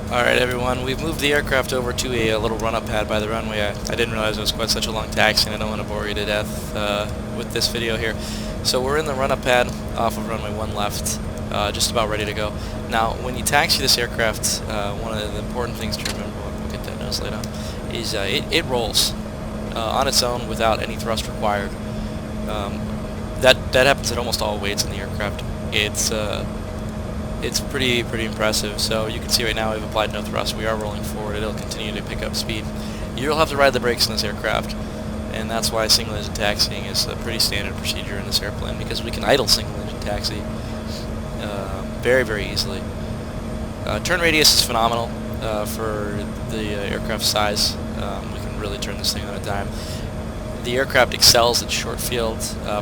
Alright everyone, we've moved the aircraft over to a little run-up pad by the runway. I didn't realize it was quite such a long taxi, and I don't want to bore you to death with this video here. So we're in the run-up pad off of runway 1 left, just about ready to go. Now, when you taxi this aircraft, one of the important things to remember, we'll get that nose light on, is it rolls on its own without any thrust required. That happens at almost all weights in the aircraft. It's pretty impressive. So you can see right now we've applied no thrust. We are rolling forward. It'll continue to pick up speed. You'll have to ride the brakes in this aircraft, and that's why single engine taxiing is a pretty standard procedure in this airplane, because we can idle single engine taxi very easily. Turn radius is phenomenal for the aircraft size. We can really turn this thing on a dime. The aircraft excels at short field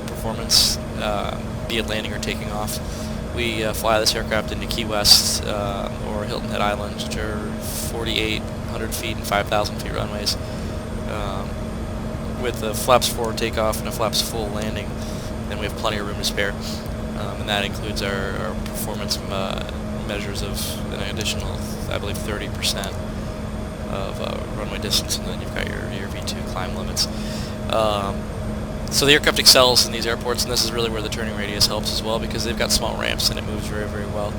performance, be it landing or taking off. We fly this aircraft into Key West or Hilton Head Island, which are 4,800 feet and 5,000 feet runways, with a flaps forward takeoff and a flaps full landing. Then we have plenty of room to spare, and that includes our performance measures of an additional, I believe, 30% of runway distance, and then you've got your V2 climb limits. So the aircraft excels in these airports, and this is really where the turning radius helps as well, because they've got small ramps and it moves very well.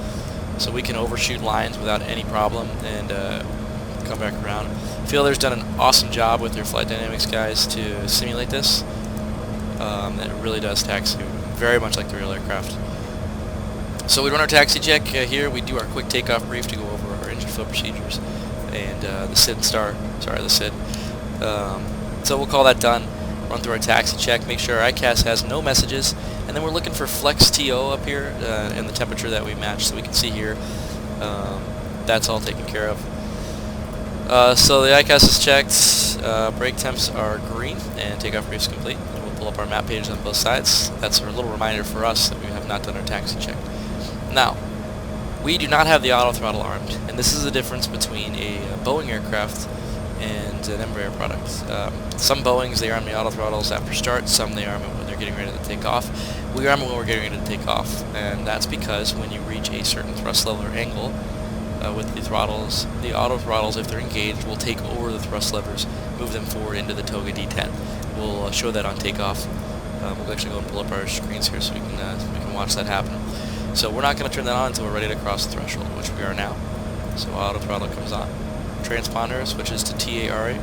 So we can overshoot lines without any problem and come back around. FeelThere's done an awesome job with their flight dynamics guys to simulate this. It really does taxi very much like the real aircraft. So we run our taxi check here. We do our quick takeoff brief to go over our engine flow procedures and the SID the SID. So we'll call that done. Run through our taxi check, make sure our ICAS has no messages, and then we're looking for flex TO up here and the temperature that we match, so we can see here. That's all taken care of. So the ICAS is checked, brake temps are green, and takeoff brief is complete. And we'll pull up our map pages on both sides. That's a little reminder for us that we have not done our taxi check. Now, we do not have the auto throttle armed, and this is the difference between a Boeing aircraft and an Embraer product. Some Boeings, they arm the auto throttles after start, some they arm it when they're getting ready to take off. We arm it when we're getting ready to take off, and that's because when you reach a certain thrust level or angle with the throttles, the auto throttles, if they're engaged, will take over the thrust levers, move them forward into the Toga D10. We'll show that on takeoff. We'll actually go and pull up our screens here so we can watch that happen. So we're not going to turn that on until we're ready to cross the threshold, which we are now. So auto throttle comes on. Transponder switches to TARA.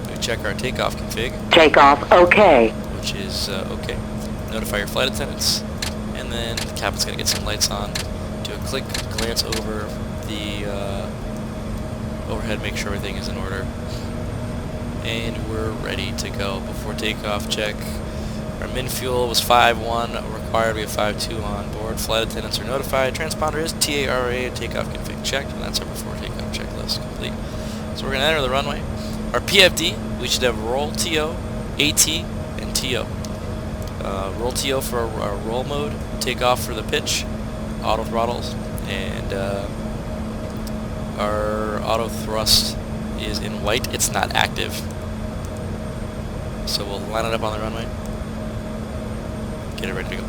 We check our takeoff config. Takeoff OK. Which is OK. Notify your flight attendants, and then the captain's going to get some lights on. Do a quick glance over the overhead, make sure everything is in order, and we're ready to go. Before takeoff check, our min fuel was 5.1 required. We have 5.2 on board. Flight attendants are notified. Transponder is TARA. Takeoff config checked, and that's our before takeoff checklist complete. So we're going to enter the runway. Our PFD, we should have roll TO, AT, and TO. Roll TO for our roll mode, takeoff for the pitch, auto throttles, and our auto thrust is in white. It's not active. So we'll line it up on the runway, get it ready to go.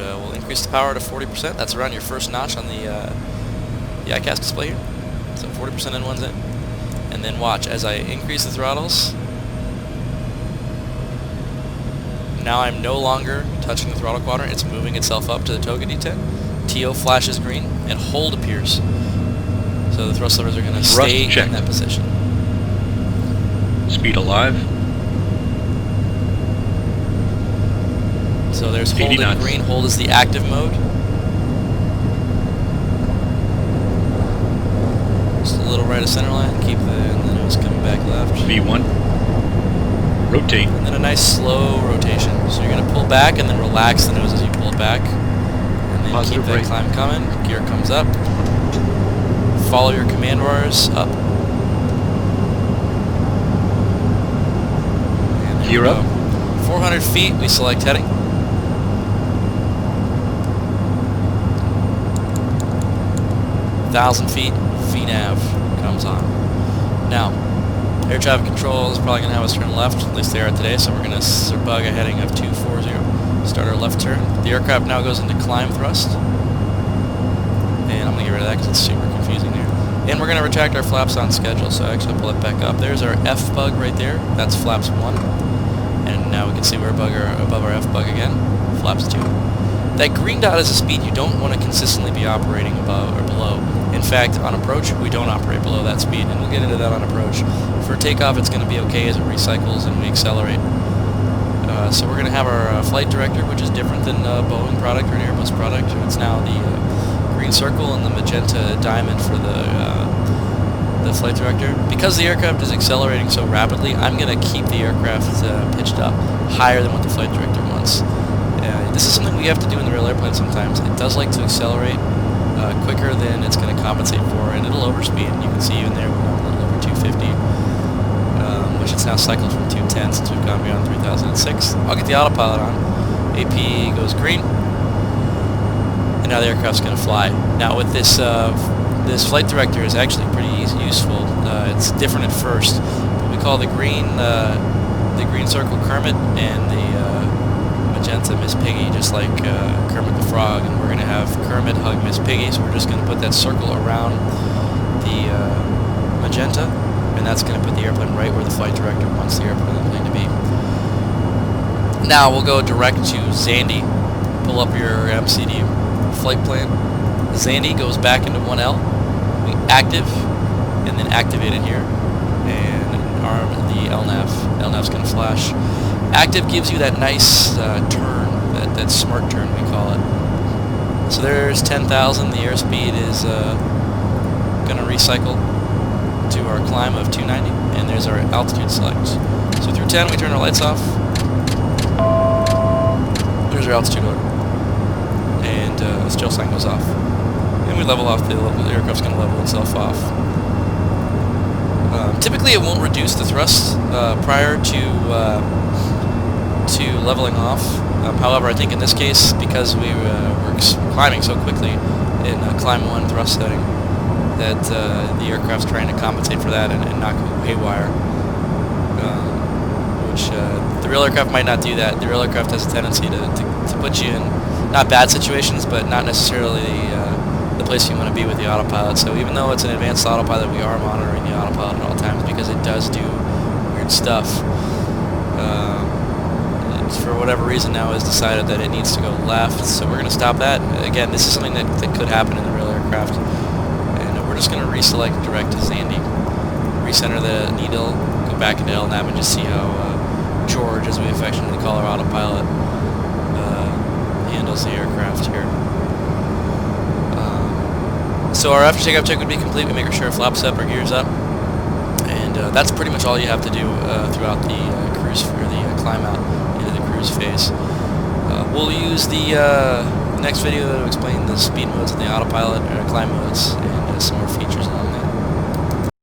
We'll increase the power to 40%. That's around your first notch on the ICAS display here. So 40% in, one's in. And then watch, as I increase the throttles, now I'm no longer touching the throttle quadrant. It's moving itself up to the Toga D10. TO flashes green, and hold appears. So the thrust levers are going to stay in that position. Speed alive. So there's hold in green. Hold is the active mode. Just a little right of center line. Keep the nose coming back left. V1. Rotate. And then a nice slow rotation. So you're going to pull back and then relax the nose as you pull it back. And then keep that climb coming. Gear comes up. Follow your command bars up. Gear up. 400 feet, we select heading. 1,000 feet, VNAV comes on. Now, air traffic control is probably going to have us turn left, at least they are today, so we're going to bug a heading of 240. Start our left turn. The aircraft now goes into climb thrust. And I'm going to get rid of that because it's super confusing here. And we're going to retract our flaps on schedule, so actually pull it back up. There's our F bug right there. That's flaps 1. And now we can see we're above our F bug again. Flaps 2. That green dot is a speed you don't want to consistently be operating above or below. In fact, on approach, we don't operate below that speed, and we'll get into that on approach. For takeoff, it's going to be okay as it recycles and we accelerate. So we're going to have our flight director, which is different than Boeing product or an Airbus product. It's now the green circle and the magenta diamond for the flight director. Because the aircraft is accelerating so rapidly, I'm going to keep the aircraft pitched up higher than what the flight director wants. This is something we have to do in the real airplane sometimes. It does like to accelerate quicker than it's going to compensate for, and it'll overspeed. You can see even there we're going a little over 250, which it's now cycled from 210 since we've gone beyond 3006. I'll get the autopilot on. AP goes green, and now the aircraft's going to fly. Now with this this flight director is actually pretty useful. It's different at first. We call the green circle Kermit and the magenta Miss Piggy, just like Kermit the Frog, and we're going to have Kermit hug Miss Piggy, so we're just going to put that circle around the magenta, and that's going to put the airplane right where the flight director wants the airplane to be. Now we'll go direct to Zandy. Pull up your MCD flight plan. Zandy goes back into 1L. We active, and then activate it here, and arm the LNAV. LNAV's going to flash. Active gives you that nice turn, that smart turn we call it. So there's 10,000. The airspeed is going to recycle to our climb of 290, and there's our altitude select. So through 10 we turn our lights off. There's our altitude order, and the still sign goes off. And we level off. The aircraft's going to level itself off. Typically it won't reduce the thrust prior to leveling off. However, I think in this case, because we were climbing so quickly in climb 1 thrust setting, that the aircraft's trying to compensate for that and not go haywire. Which the real aircraft might not do that. The real aircraft has a tendency to put you in not bad situations, but not necessarily the place you want to be with the autopilot. So even though it's an advanced autopilot, we are monitoring the autopilot at all times because it does do weird stuff. For whatever reason now has decided that it needs to go left, so we're going to stop that. Again, this is something that could happen in the real aircraft, and we're just going to reselect direct to Zandy, recenter the needle, go back into LNAV, and just see how George, as we affectionately call our autopilot, handles the aircraft here. So our after takeoff check would be complete. We make sure our flaps up, our gears up, and that's pretty much all you have to do throughout the cruise or the climb out into the cruise phase. We'll use the next video to explain the speed modes and the autopilot climb modes and some more features on that.